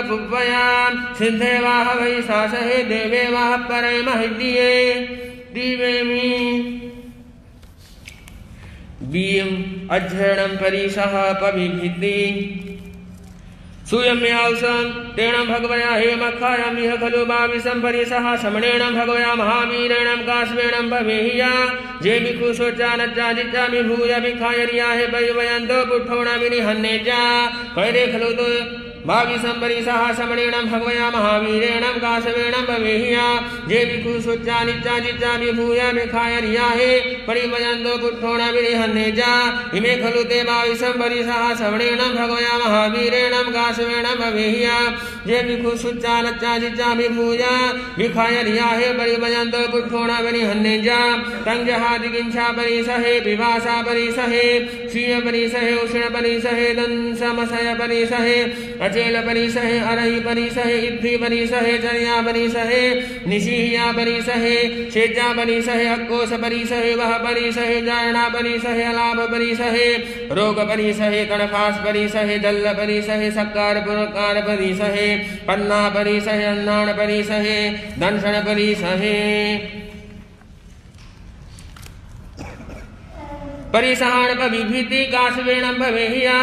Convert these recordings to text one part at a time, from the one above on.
बपुव्वयां सिद्धे वाह वै सासहे देवे वाह परे महिद्ये दिवेमि बीयं अध्ययनं परिसह पविभिद्दि सूयम्यावसं तेण भगवया हेमखायां इह खलु भाविसं परिसः समणेन भगवया महावीरेण काश्मेण भवेहिया जे भिक्षु शोचानच्चाजिच्चामि भूय भिखाय रियाहे परिवयन्तो पुट्ठोण विनिहन्ने च कैरे खलु तो भाविसं परिसः समणेन भगवया महावीरेण काश्मेण भवेहिया जे भिक्षु शोचानिच्चाजिच्चामि भूय भिखाय रियाहे परिवयन्तो पुट्ठोण विनिहन्ने च इमे खलु ते भाविसं परिसः समणेन भगवया महावीरेण काश्मेण भवेहिया जे भिक्षु शोचानच्चाजिच्चामि भूय भिखाय रियाहे परिवयन्तो पुट्ठोण विनिहन्ने च तं जहाति किंचा परिसहे पिपासा परिसहे क्षीय परिसहे उष्ण परिसहे दंसमसय परिसहे अचेल परिसहे अरहि परिसहे इद्धि परिसहे चर्या परिसहे निशीहिया परिसहे शेजा परिसहे अक्कोश परिसहे वह परिसहे जायना परिसहे अलाभ परिसहे रोग परिसहे कणफास परिसहे जल्ल परिसहे सक्कार पुरकार परिसहे पन्ना परिसहे अन्नाण परिसहे दंशन परिसहे परिसहाण पविभिति काश्वेणं भवेहिया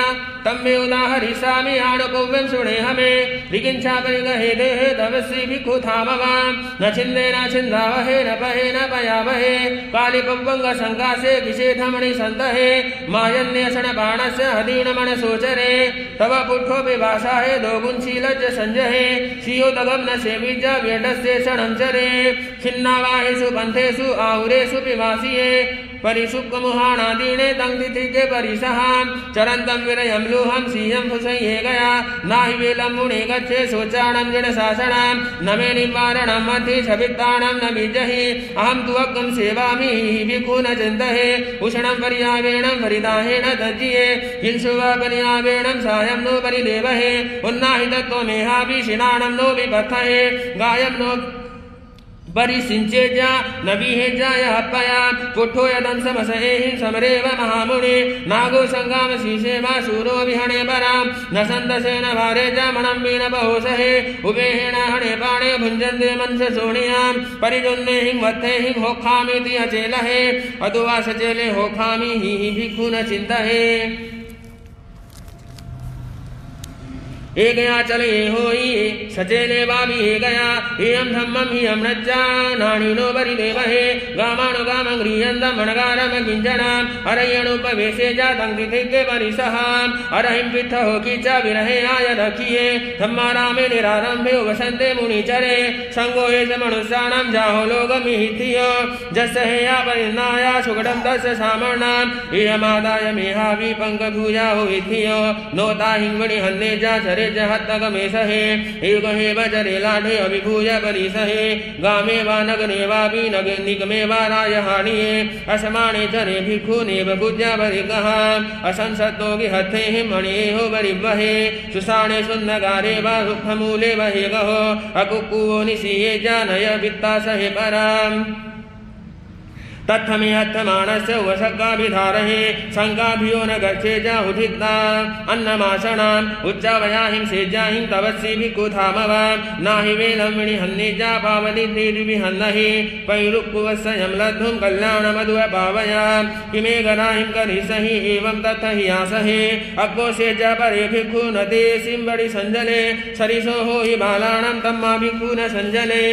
तम्मे उदाहरिष्यामि आणुकव्यं शृणे हमें विकिंचा परिगहे देहे तवश्री भिक्षु थामवां न छिन्दे न छिन्दावहे न पहे न पयावहे कालिपव्वंग संकासे विषेधमणि सन्तहे मायन्यषण बाणस्य हदीनमण सोचरे तव पुट्ठो विभाषाहे दोगुंशीलज्ज संजहे श्रियोदगम न सेविज व्यडस्य क्षणं चरे खिन्नावाहेषु पंथेषु आहुरेषु पिवासिये परिशुक्मुहानादीने दंदितिके परिसहां चरन्तं विरयं लुहं सिंहं फुसये गया नाहि वेलं मुने गच्छे शोचाणं जडशासनं न मे निवारणं मति छवित्ताणं न विजहि अहं तु अग्गं सेवामि भिक्षु न चिन्तये उष्णं पर्यावेणं परिदाहेन तज्जिये हिंसुव पर्यावेणं सायं नो परिदेवहे उन्नाहि दत्तो मेहाभिषिणाणं नो विपथये गायं नो परिसिंचे जा नवीहे जाय हपया पुट्ठो यदं समसहेहि समरेव महामुनि नागो संगाम शीशे वा शूरो विहणे परां न संदसेन भारे जा मणं वीण बहुसहे उभेहेण हणे पाणे भुञ्जन्ते मनस सोणियां परिजुन्ने हिं वत्थे हिं होखामीति अचेलहे अदुवा सचेले होखामी हि भिक्षु न चिन्तहे ए गया चले होई सचेले वावी हे गया एयं धम्मं हि अम्रज्जा नाणिनो परिदेवहे गामाणु गामं गृह्यन्दं मणगारं किञ्चनाम् अरयणुपवेशे जातं तिथिके परिसहाम् अरहिं पिट्ठहो कीचा विरहे आय रखिये धम्मारामे निरारम्भे वसन्ते मुनिचरे संगो एष मनुष्याणां जाहो लोकमिहिथियो जस्य हेया परिन्नाया सुगडं तस्य सामर्णाम् इयमादाय मेहावि पङ्कभुजाहो इथियो नोता हिंवणि हन्ने जा चरे जहत्तगमेशहे युगहे वजरे लाढे अभिभूय परिसहे गामे वा नगरे वापि निगमे वा रायहाणिये असमाने चरे भिक्षुनेव पूज्या परिगः असंसतो विहत्थे मणिहो परिवहे सुषाणे सुन्दगारे वा रुक्षमूले वहे गहो अकुक्कुवो निशीये जानय वित्तासहे पराम् तत्थमे हत्थमानस्य वशकाभिधारहे शङ्काभियो न गच्छे जाहुधिक्ता अन्नमाशणाम् उच्चावयाहिं सेज्याहिं तवस्सी भिक्षुधामवां नाहि वेलं विनिहन्ने जा पावनिर्विहन्नहि पैरुक्कुवस्सयं लब्धुं कल्याणमधुवपावयां किमे गराहिं करिसहि एवं तथ हि आसहे अग्गोषे च परे भिक्षु न ते सिंबडि सञ्जले सरिसो हो हि बालाणां तम्मा भिक्षु न सञ्जले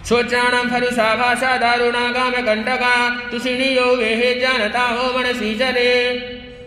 शोचाणां फरुषा भाषा दारुणा गाम कंटका तुषिणियो वेहे जानता हो मनसी चरे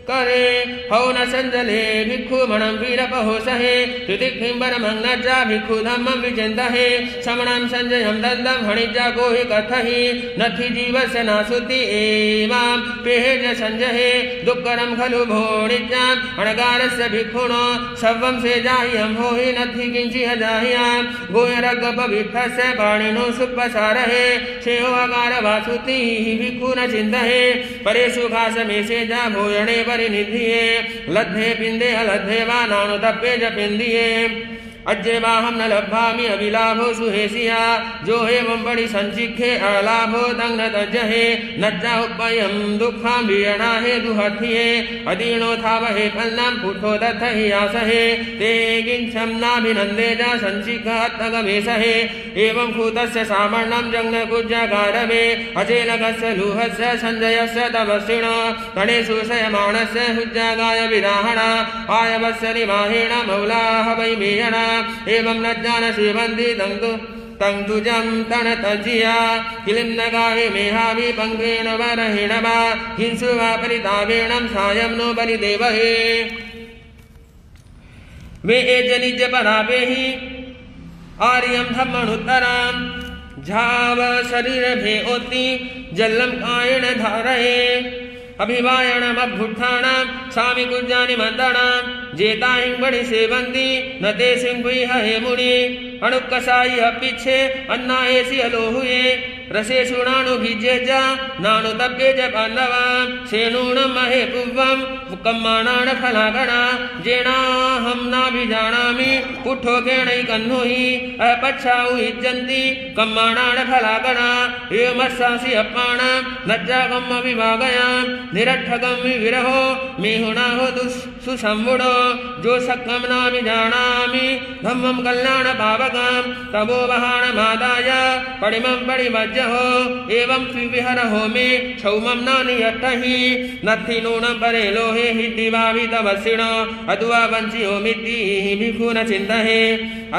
करे हौ न संजले भिक्षु मणं वीरपहो सहे तुतिक्थिंबरमंगजा भिक्षु धम्मं विचिन्तहे समणं संजयं दन्दं हणिजा गोहि कथहि नथि जीवस्य नासुति एवां पेहेज संजहे दुःखरं खलु भोणिज्याम् अणगारस्य भिक्षुणो सव्वं सेजाह्यं होहि नथि किंचिह जाह्यां गोयरगपविठस्य पाणिनो सुपसारहे शेहो अकार वासुति भिक्षु न चिन्तहे परेषु घासमेषे जा भोजने परिनिधिये लद्धे पिंदे अलद्धे वा नानु तप्पे ज पिंदिये अज्जेवाहं न लब्भामि अभिलाभो सुहेसिया जो एवं बड़ी संचिखे अलाभो दंग न तज्जहे नज्जा उपयम दुखां वियणा हे दुहथिये अदीनो थावहे फलनं पुठो दत्तहि आसहे ते किंचम नाभिनंदे जा संचिखा अत्तगमेसहे एवं भूतस्य सामर्णं जंग कुज्जागारवे अचेलकस्य लूहस्य संजयस्य तपस्विन गणेशु शयमाणस्य हुज्जागाय विराहणा आयवस्य निमाहेण मौलाः वै मेयणा एवं न ज्ञान श्रीमन्ति तंतुजं तणतजिया किलिं न गाहे मेहावि पंक्रेण वरहेण वा हिंसु वा परितापेणं सायं नो परिदेवहे वे एजनिज परापेहि आर्यं धम्मनुत्तरां झाव शरीर भेओति जल्लं कायेण धारये अभिवायणम अभ्युत्थानां स्वामी कुज्जानि मंदनां जेताहिं बड़ी सेवंती न ते सिंह हे मुनि अणुकसाई अपिच्छे अन्ना ऐसी अलोहुए रसे सुणानु भिजेजा नानु तप्ये च पांडवा सेनूणं महे पुव्वं कम्माणान फलागणा जेनाहं नाभिजानामि पुठो केणै कन्नुहि अपच्छाउ इज्जन्ति कम्माणान फलागणा एवमस्सासि अप्पाणां नज्जागम् अविभागयां निरट्ठगं विरहो मेहुणा हो सुसंवुडो जो सक्कं नाभिजानामि धम्मं कल्याण पावकं तबो वहाणमादाय पडिमं पडिमज्ज हो एवं विहर हो मे क्षौमं न नियत्तहि नत्थि नूनं परे लोहे हिद्दिवाभि तवसिण अदुवा वंशी हो मित्ति भिक्षु न चिन्तहे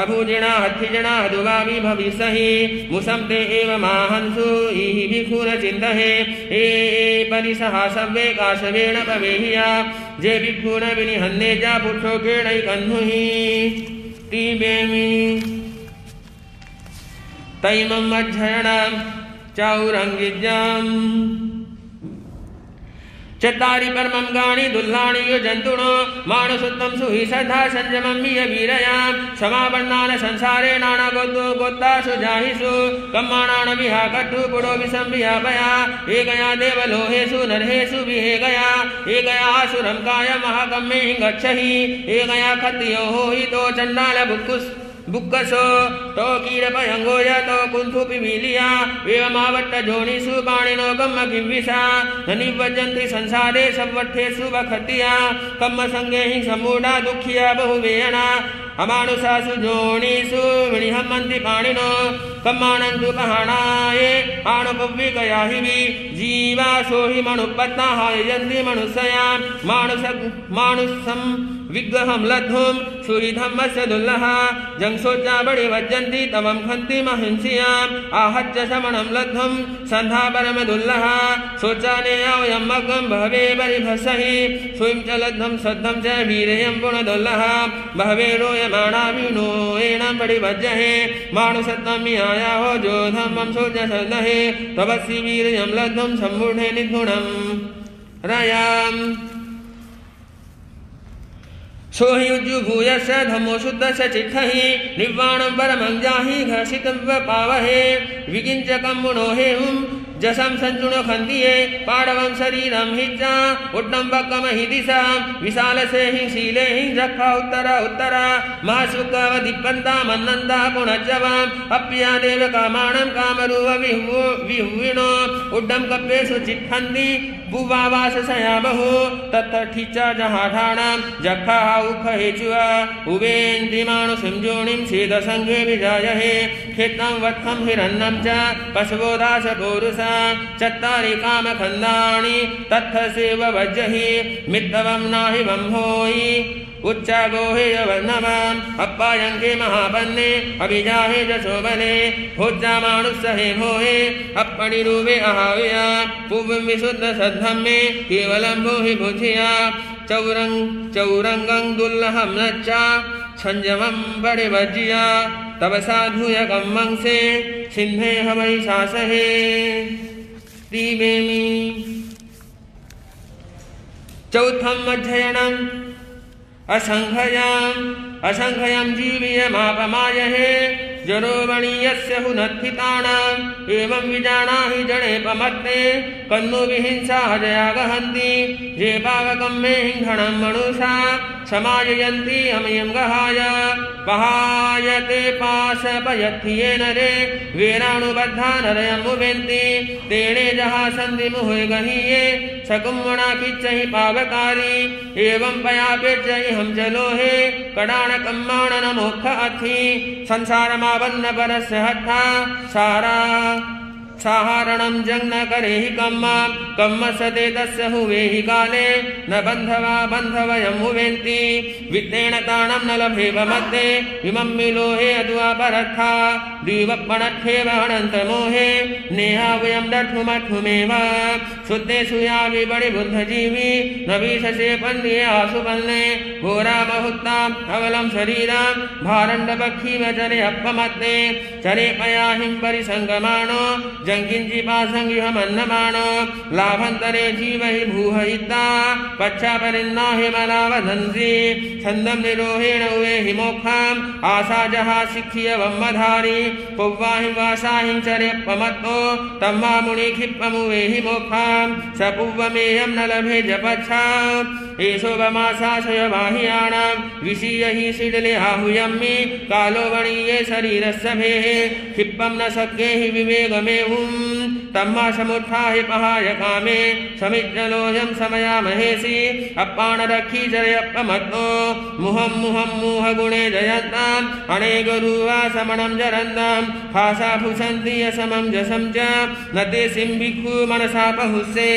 अभुजिणा हत्थिजिणा अदुवाभि भविष्यहि मुसं ते एव माहंसु इहि भिक्षु न चिन्तहे ए परिसहा सव्वे काशवेण पवेहिया जे भिक्षु न विनिहन्ने जा पुच्छो केणै कन्नुहि तीबेमि तैमं अध्ययनं चौरंगिज्यं चत्तारि परमं गाणि दुल्हाणि युजन्तुनो मानसुत्तं सुहि सदा संयमं मिय वीरयां समावर्णान संसारे नाना गोत्तासु जाहिषु कम्माणान विहा कट्टु पुडो विसंविहा भया हे गया देवलोहेषु नरहेषु विहे गया हे गया असुरं काय महाकम्मे गच्छहि हे गया खत्रियो हि तो चण्डाल बुक्कसो तो कीरपयंगोय तो कुंथु पिमीलिया एवमावट्ट जोनिषु पाणिनो कम्म किंविषा न निवज्जन्ति संसारे सवट्ठेषु वखतिया कम्म संगे हि समूढा दुःखिया बहुवेयणा अमानुषासु जोनिषु विनिहम्मन्ति पाणिनो कम्मानन्तु पहाणाये आणुपव्विकया हि जीवासो हि मनुपत्ता हायजन्ति मनुष्या मानुषं विग्रहं लद्धुं सुरिधम्मस्य दुर्लहा जंसोच्चा बड़े वज्जन्ति तवं खन्ति महिंसियाम् आहत्य शमनं लद्धुं सन्धा परम दुर्लहा शोचाने अवयं मग्गं बहवे परिभसहि स्वयं च लद्धं सद्धं च वीर्यं पुनर्दुर्लहा बहवे रोयमाणा विनोएनं परिभज्यहे मानुषत्वं मियाया हो जोधमं सोजसलहे तवसि वीर्यं लद्धुं सम्मूढे निधुणं रयाम् सोहियुज्जुभूयस्य धम्मो शुद्धस्य चित्तहि निर्वाणं परमं जाहि घर्षितं पावहे विकिञ्चकं मुनोहेहुं जसं संचुनो खन्तिये पाडवं शरीरं हिज्जा उड्डम्बकम हि दिशा विशाल से हि शीले हि रक्षा उत्तरा महासुखवदिपन्ता मन्नन्दा पुनज्जवाम् अप्या देव कामाणं कामरूप विहुविनो उड्डं कप्पेषु चित्थन्ति भुवावासया बहु तत्ठिच्चा जहाठाणां जखा उख हेचुआ उवेन्द्रिमाणुषिं जोनिं सीदसंगे विजायहे खेतं वत्थं हिरण्यं च पशवो दासपौरुषा चत्तारि कामखन्दानि तत्थसेव वज्जहि मित्तवं नाहि वंहोयि उच्चागोहेयवर्णवाम् अप्पायङ्के महापन्ने अभिजाहे जशोबले भोज्जामानुस्सहे भोहे अप्पणिरूपे अहाव्या पुव्यं विशुद्ध सद्धम्मे केवलं भोहि भुजिया चौरंगं दुर्लभं नच्चा संयमं बड़े वज्जिया तब साधुय कम्मं से सिन्धे हवै सासहे तीवेमि चौथम अध्ययनम् असंख्यं जीवीयमापमायहे जरोमणीयस्य हुनत्थितानाम् एवं विजानाहि जडेपमत्ते कन्नु विहिंसा जया गहन्ति जे पावकं मे हिंहणं मनुषा समाजयन्ति अमयं गहाय पहायते पाशपयत्थिये नरे वीराणुबद्धा नरयमुवेन्ति तेणे जहासन्ति मुहुय गहीये सकुम्मणा किच्चहि पावकारी एवं पयापेच्चहि हम जलोहे कडाणकम्माण नमोक्ष अथि संसारमावन्न परस्य हट्ठा सारा साहारणं जंग न करेहि कम्म सते तस्य हुवेहि काले न बन्धवा बन्धवयं हुवेन्ति वित्तेन ताणं न लभेव मध्ये इमं मिलोहे अद्वा परथा दीवपणच्छेव अनन्तमोहे नेहावयं दठुमठुमेव शुद्धे सुयावि बड़ि बुद्धजीवी न विशसे पन्ये आसुपन्ने घोरा बहुत्ताम् अवलं शरीरं भारण्डपक्षीव चरे अपमत्ते चरे पयाहिं परिसङ्गमाणो जंकिंचिपासंगिहमन्नमाणो लाभंतरे जीवहि भूहयिता पच्छापरिन्नाहिमलावधन्ति छन्दं निरोहेण उवेहि मोक्षम् आशा जहा शिक्षियवम्मधारी पुव्वाहिं वासाहिं चर्यपमत्तो तम्मा मुनिक्षिप्पमुवेहि मोक्षम् स पुव्वमेयं न लभे जपच्छा एषो वमासाशयवाहियाणां विषीयहि शिडले आहुयम्मि कालो वणीये शरीरस्य भेः क्षिप्पं न शक्येहि विवेगमेहुम् तम्मा समुत्थाहि पहाय कामे समिज्जलोऽयं समयामहेसि अप्पाणरक्षी जरयप्पमत्तो मुहं मुहगुणे जयन्ताम् अनेकरूवा समणं जरन्ताम् फासा भुषन्ति यसमं जसं च न ते सिंभिक्खु मनसा पहुस्से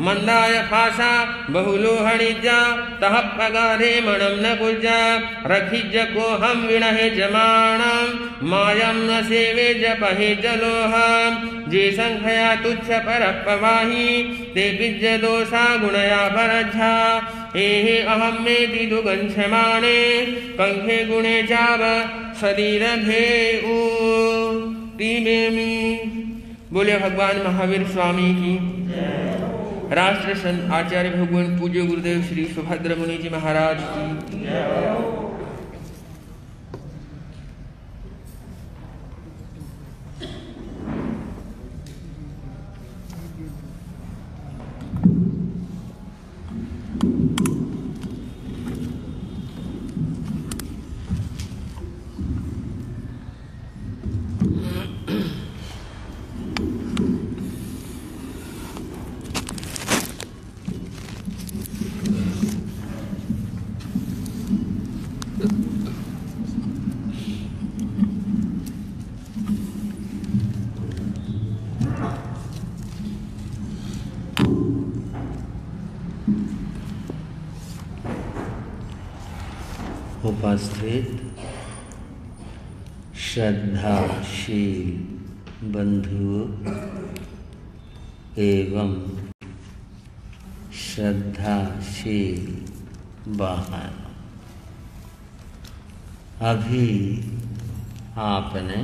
मन्दाय फासा बहुलोहणिज्जा तः पगारे मणं न कुज्जा रखिज्ज कोऽहं विणहे जमाणं मायं न सेवे जपहे जलोहम् जे संख्या तुच्छ परपवाही ते विज्ज दोषा गुणया परज्झा हे अहम मेति दुगंक्षमाणे कंखे गुणे जाव शरीर घेऊ तीमेमी। बोले भगवान महावीर स्वामी की। राष्ट्र संत आचार्य भगवान पूज्य गुरुदेव श्री सुभद्र मुनि जी महाराज की। उपस्थित श्रद्धाशील बंधुओं एवं श्रद्धाशील बहन, अभी आपने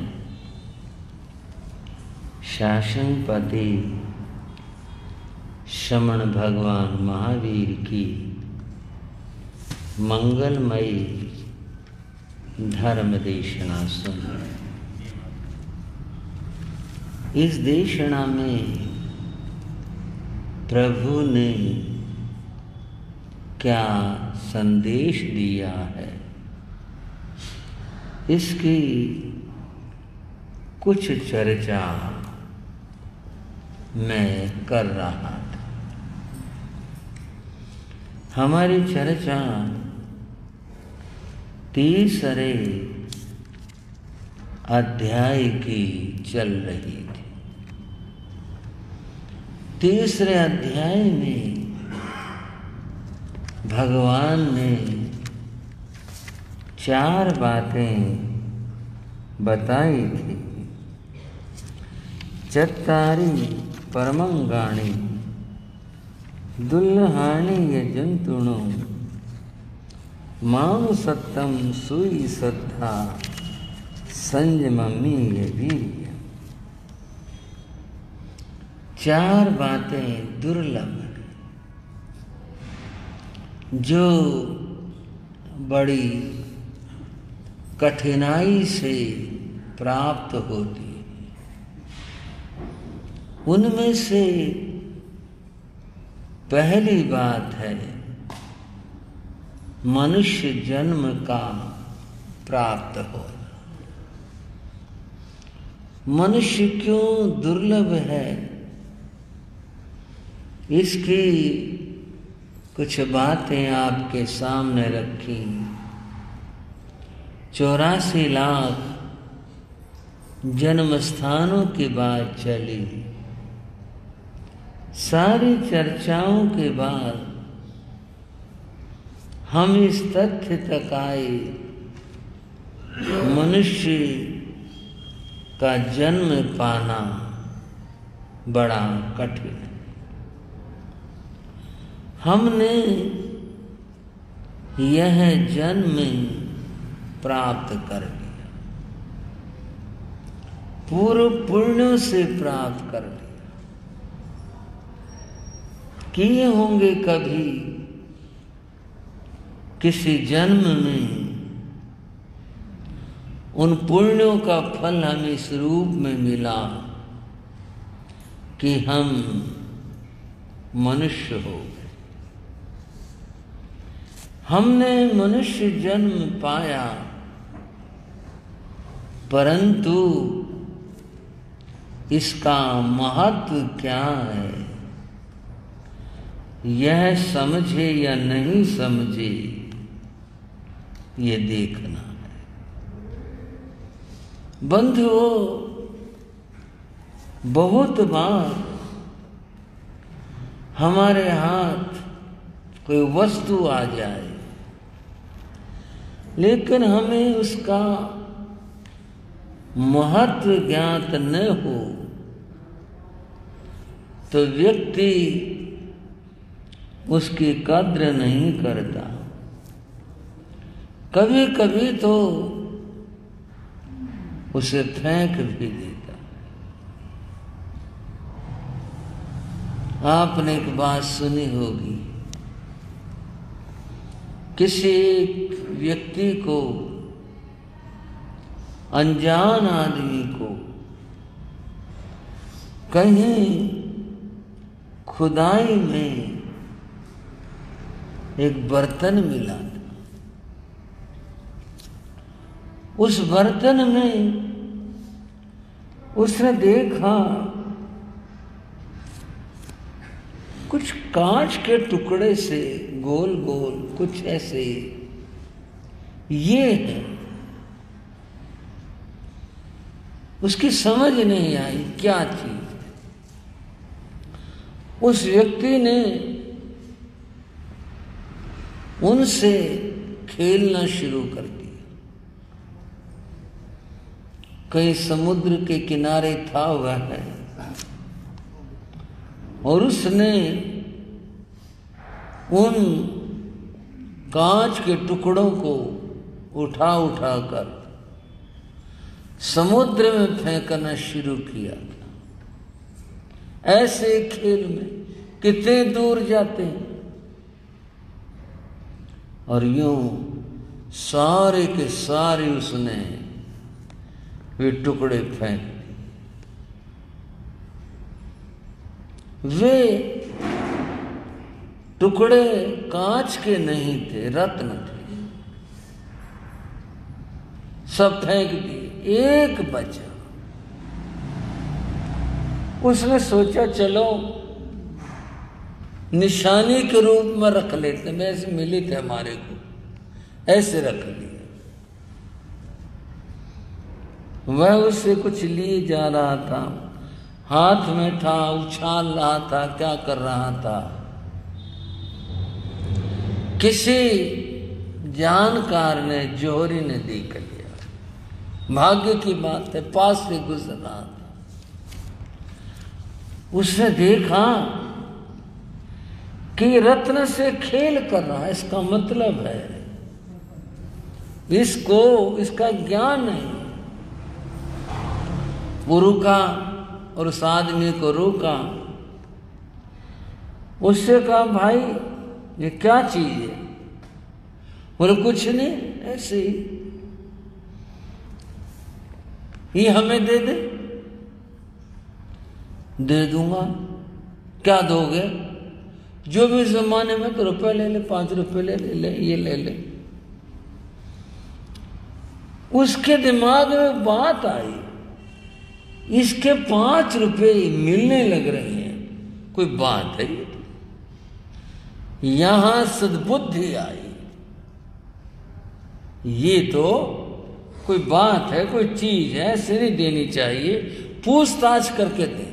शासनपति श्रमण भगवान महावीर की मंगलमयी धर्म देशना सुनी। इस देशना में प्रभु ने क्या संदेश दिया है, इसकी कुछ चर्चा मैं कर रहा था। हमारी चर्चा तीसरे अध्याय की चल रही थी। तीसरे अध्याय में भगवान ने 4 बातें बताई थी। चत्तारि परमंगाणि दुल्लहानि यजंतुनो मानु सत्तम सुई श्रद्धा संयममी वीर्य। 4 बातें दुर्लभ जो बड़ी कठिनाई से प्राप्त होती है। उनमें से पहली बात है मनुष्य जन्म का प्राप्त होना। मनुष्य क्यों दुर्लभ है, इसकी कुछ बातें आपके सामने रखी। 84 लाख जन्म स्थानों की बात चली। सारी चर्चाओं के बाद हम इस तथ्य तक आए, मनुष्य का जन्म पाना बड़ा कठिन है। हमने यह जन्म प्राप्त कर लिया, पूर्व पुण्यों से प्राप्त कर लिया। किए होंगे कभी किसी जन्म में, उन पुण्यों का फल हमें इस रूप में मिला कि हम मनुष्य हो गए। हमने मनुष्य जन्म पाया, परंतु इसका महत्व क्या है, यह समझे या नहीं समझे, ये देखना है। बंधुओं, बहुत बार हमारे हाथ कोई वस्तु आ जाए, लेकिन हमें उसका महत्व ज्ञात न हो तो व्यक्ति उसकी कद्र नहीं करता। कभी कभी तो उसे फेंक भी देता। आपने एक बात सुनी होगी, किसी एक व्यक्ति को, अनजान आदमी को कहीं खुदाई में एक बर्तन मिला था। उस बर्तन में उसने देखा कुछ कांच के टुकड़े से गोल गोल कुछ ऐसे ये है। उसकी समझ नहीं आई क्या चीज। उस व्यक्ति ने उनसे खेलना शुरू कर दिया। कहीं समुद्र के किनारे था वह, और उसने उन कांच के टुकड़ों को उठा उठा कर समुद्र में फेंकना शुरू किया था। ऐसे खेल में कितने दूर जाते हैं, और यूं सारे के सारे उसने वे टुकड़े फेंक दिए। वे टुकड़े कांच के नहीं थे, रत्न थे। सब फेंक दिए, एक बचा। उसने सोचा चलो निशानी के रूप में रख लेते, वैसे मिले थे हमारे को, ऐसे रख लिया। वह उससे कुछ लिए जा रहा था, हाथ में था, उछाल रहा था, क्या कर रहा था। किसी जानकार ने, जोहरी ने देख लिया। भाग्य की बात है, पास से गुजर रहा था। उसने देखा कि रत्न से खेल कर रहा है, इसका मतलब है इसको इसका ज्ञान नहीं। वो रुका और उस आदमी को रोका। उससे कहा भाई ये क्या चीज है? बोले कुछ नहीं, ऐसे ही। ये हमें दे दे, दे दूंगा। क्या दोगे? जो भी जमाने में तो रुपए ले ले, 5 रुपए ले ले, ये ले ले। उसके दिमाग में बात आई, इसके 5 रुपए मिलने लग रहे हैं, कोई बात है? यहां सद्बुद्धि आई, ये तो कोई बात है, कोई चीज है, ऐसे नहीं देनी चाहिए, पूछताछ करके देंगे।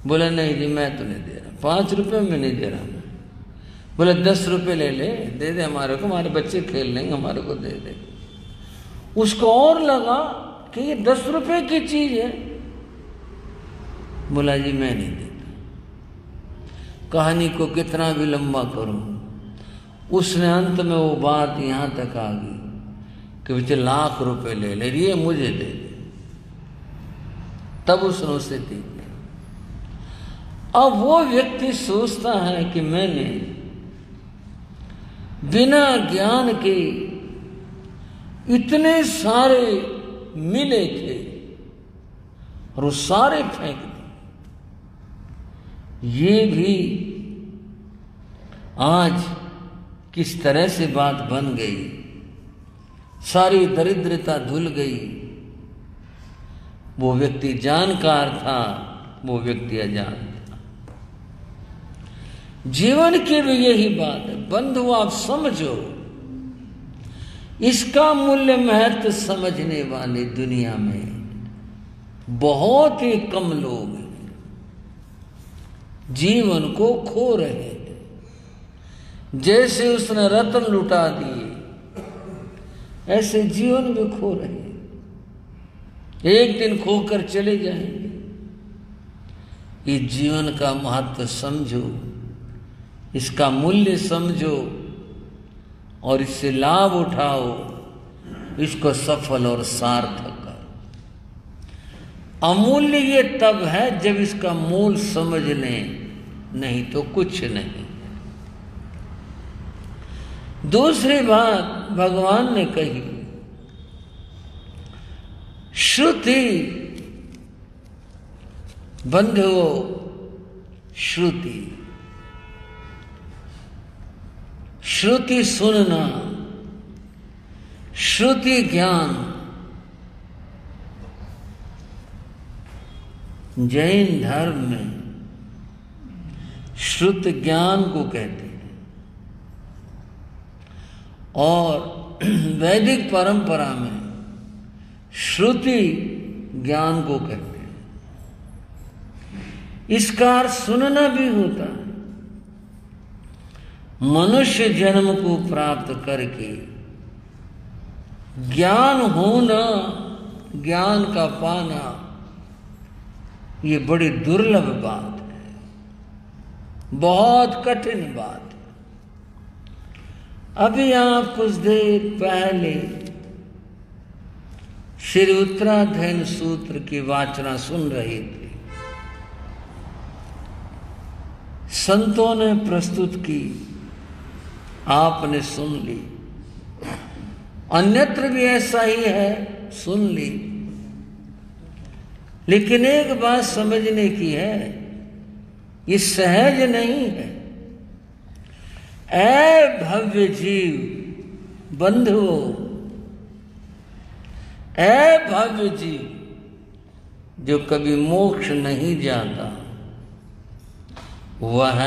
बोला नहीं जी मैं तो नहीं दे रहा, 5 रुपए में नहीं दे रहा मैं। बोले 10 रुपए ले ले, दे दे हमारे को, हमारे बच्चे खेल लेंगे, हमारे को दे दे। उसको और लगा कि ये 10 रुपए की चीज है। बोला जी मैं नहीं देता। कहानी को कितना भी लंबा करूं, उसने अंत में वो बात यहां तक आ गई कि बेटे लाख रुपए ले ले, ये मुझे दे दे। तब उसने उसे दी। अब वो व्यक्ति सोचता है कि मैंने बिना ज्ञान के इतने सारे मिले थे और वो सारे फेंक दिए। ये भी आज किस तरह से बात बन गई, सारी दरिद्रता धुल गई। वो व्यक्ति जानकार था, वो व्यक्ति अजान था। जीवन की भी यही बात है बंधु, आप समझो, इसका मूल्य महत्व समझने वाले दुनिया में बहुत ही कम लोग हैं। जीवन को खो रहे हैं, जैसे उसने रत्न लुटा दिए ऐसे जीवन भी खो रहे हैं, एक दिन खोकर चले जाएंगे। इस जीवन का महत्व समझो, इसका मूल्य समझो और इससे लाभ उठाओ, इसको सफल और सार्थक करो। अमूल्य ये तब है जब इसका मूल समझ लें, नहीं तो कुछ नहीं। दूसरी बात भगवान ने कही, श्रुति बंधुओं, श्रुति, श्रुति सुनना, श्रुति ज्ञान। जैन धर्म में श्रुत ज्ञान को कहते हैं और वैदिक परंपरा में श्रुति ज्ञान को कहते हैं। इसका अर्थ सुनना भी होता है। मनुष्य जन्म को प्राप्त करके ज्ञान होना, ज्ञान का पाना, ये बड़ी दुर्लभ बात है, बहुत कठिन बात है। अभी आप कुछ देर पहले श्री उत्तराध्ययन सूत्र की वाचना सुन रहे थे। संतों ने प्रस्तुत की, आपने सुन ली, अन्यत्र भी ऐसा ही है, सुन ली। लेकिन एक बात समझने की है, ये सहज नहीं है। ऐ भव्य जीव बंधुओं, ऐ भव्य जीव जो कभी मोक्ष नहीं जाता, वह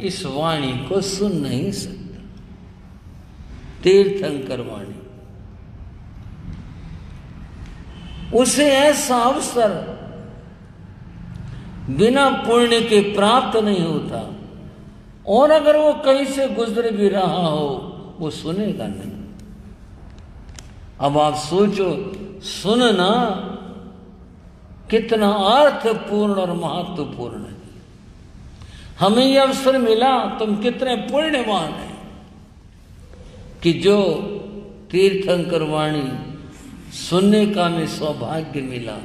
इस वाणी को सुन नहीं सकता। तीर्थंकर वाणी, उसे ऐसा अवसर बिना पुण्य के प्राप्त नहीं होता, और अगर वो कहीं से गुजर भी रहा हो वो सुनेगा नहीं। अब आप सोचो, सुनना कितना अर्थपूर्ण और महत्वपूर्ण है। हमें यह अवसर मिला, तुम कितने पुण्यवान हैं कि जो तीर्थंकर वाणी सुनने का हमें सौभाग्य मिला।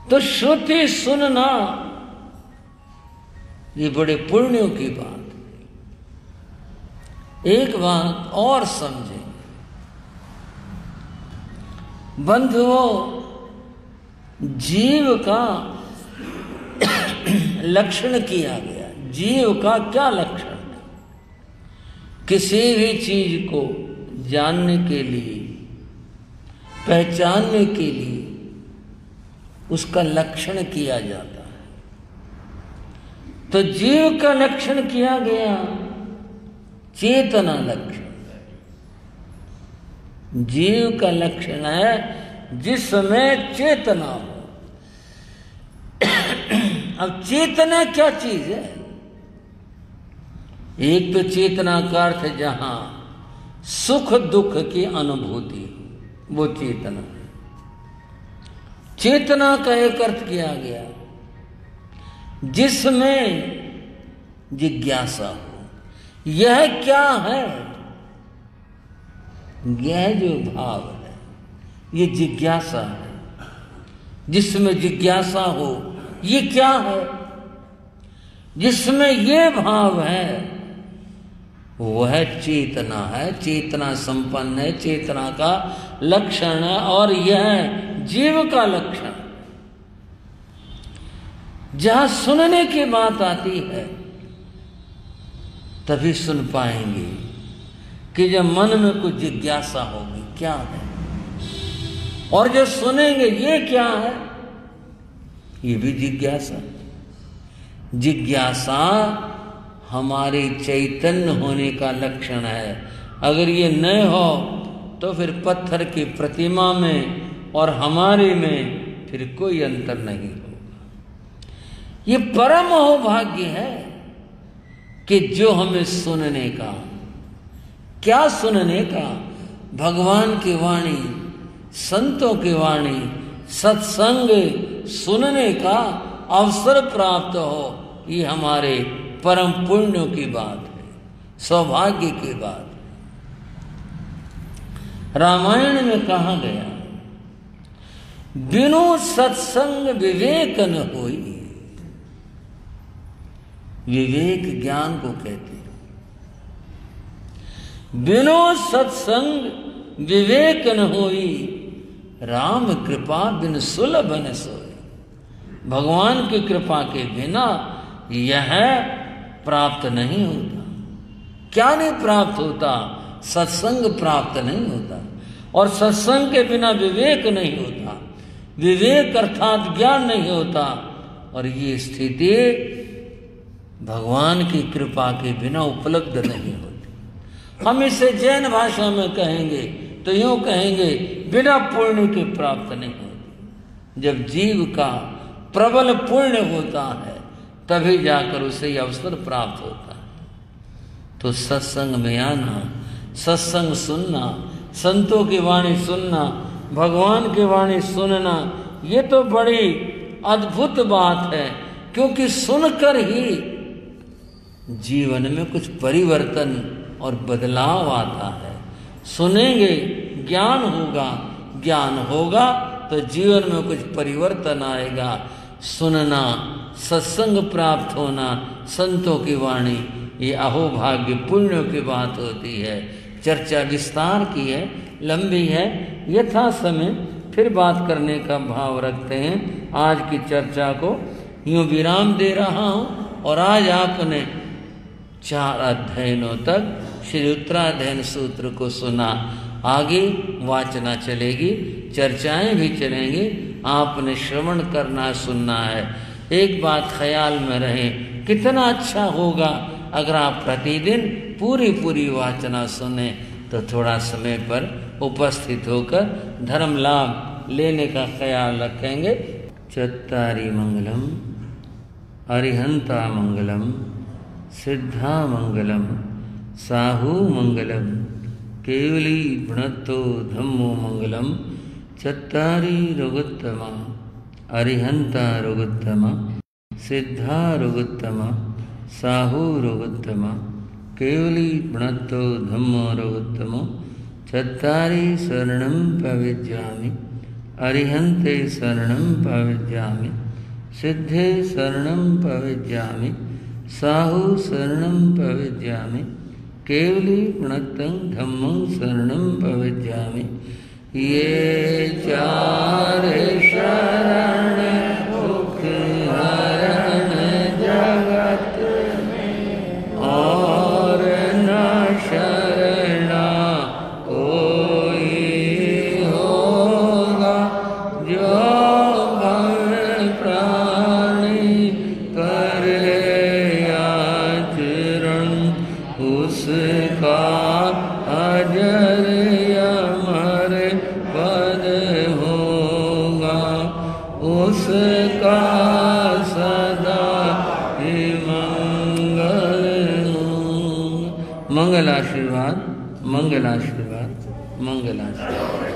तो श्रुति सुनना ये बड़े पुण्यों की बात है। एक बात और समझें, बंधुओं, जीव का लक्षण किया गया। जीव का क्या लक्षण है? किसी भी चीज को जानने के लिए, पहचानने के लिए उसका लक्षण किया जाता है। तो जीव का लक्षण किया गया चेतना लक्षण। जीव का लक्षण है जिसमें चेतना हो। अब चेतना क्या चीज है? एक तो चेतना का अर्थ है जहां सुख दुख की अनुभूति हो, वो चेतना है। चेतना का एक अर्थ किया गया जिसमें जिज्ञासा हो। यह क्या है? यह जो भाव है ये जिज्ञासा है। जिसमें जिज्ञासा हो, ये क्या है? जिसमें ये भाव है वह चेतना है। चेतना संपन्न है, चेतना का लक्षण है। और यह जीव का लक्षण। जहां सुनने की बात आती है तभी सुन पाएंगे कि जब मन में कुछ जिज्ञासा होगी क्या है, और जो सुनेंगे ये क्या है, ये भी जिज्ञासा। जिज्ञासा हमारे चैतन्य होने का लक्षण है। अगर ये न हो तो फिर पत्थर की प्रतिमा में और हमारे में फिर कोई अंतर नहीं होगा। ये परम सौभाग्य है कि जो हमें सुनने का, क्या सुनने का, भगवान की वाणी, संतों की वाणी, सत्संग सुनने का अवसर प्राप्त हो। ये हमारे परम पुण्यों की बात है, सौभाग्य की बात है। रामायण में कहा गया बिनु सत्संग विवेक न होई। विवेक ज्ञान को कहते हैं। बिनु सत्संग विवेक न होई, राम कृपा बिन सुलभ न सोई। भगवान की कृपा के बिना यह प्राप्त नहीं होता। क्या नहीं प्राप्त होता? सत्संग प्राप्त नहीं होता। और सत्संग के बिना विवेक नहीं होता। विवेक अर्थात ज्ञान नहीं होता। और ये स्थिति भगवान की कृपा के बिना उपलब्ध नहीं होती। हम इसे जैन भाषा में कहेंगे तो यूं कहेंगे बिना पुण्य के प्राप्त नहीं होती। जब जीव का प्रबल पुण्य होता है तभी जाकर उसे अवसर प्राप्त होता है। तो सत्संग में आना, सत्संग सुनना, संतों की वाणी सुनना, भगवान की वाणी सुनना, ये तो बड़ी अद्भुत बात है। क्योंकि सुनकर ही जीवन में कुछ परिवर्तन और बदलाव आता है। सुनेंगे ज्ञान होगा, ज्ञान होगा तो जीवन में कुछ परिवर्तन आएगा। सुनना, सत्संग प्राप्त होना, संतों की वाणी, ये अहोभाग्य पुण्यों की बात होती है। चर्चा विस्तार की है, लंबी है, यथा समय फिर बात करने का भाव रखते हैं। आज की चर्चा को यूं विराम दे रहा हूँ। और आज आपने 4 अध्ययनों तक श्री उत्तराध्ययन सूत्र को सुना। आगे वाचना चलेगी, चर्चाएं भी चलेंगी। आपने श्रवण करना, सुनना है। एक बात ख्याल में रहे, कितना अच्छा होगा अगर आप प्रतिदिन पूरी वाचना सुने तो थोड़ा समय पर उपस्थित होकर धर्म लाभ लेने का ख्याल रखेंगे। चत्तारी मंगलम, अरिहंता मंगलम, सिद्धा मंगलम, साहू मंगलम, केवली भुनत्तो धम्मो मंगलम। चत्तारी रुगुत्तमा, अरिहंता रुगुत्तमा, सिद्धा रुगुत्तमा, साहू रुगुत्तमा, केवली भुनत्तो धम्मो रुगुत्तमो। चत्तारी शरणं प्रविज्यामि, अरिहन्ते शरणं प्रविज्यामि, सिद्धे शरणं प्रविज्यामि, साहू शरणं प्रविज्यामि, केवली प्रणतं धम्मं शरणं प्रविज्यामि। ये चार शरण दुख हरण जगत में, और न शरणा कोई होगा। जो भव प्राणी करे आचरण, उसका अजर अमर पद होगा। उसका सदा ही मंगल होगा। मंगल आशीर्वाद, मंगल आशीर्वाद, मंगल आशीर्वाद।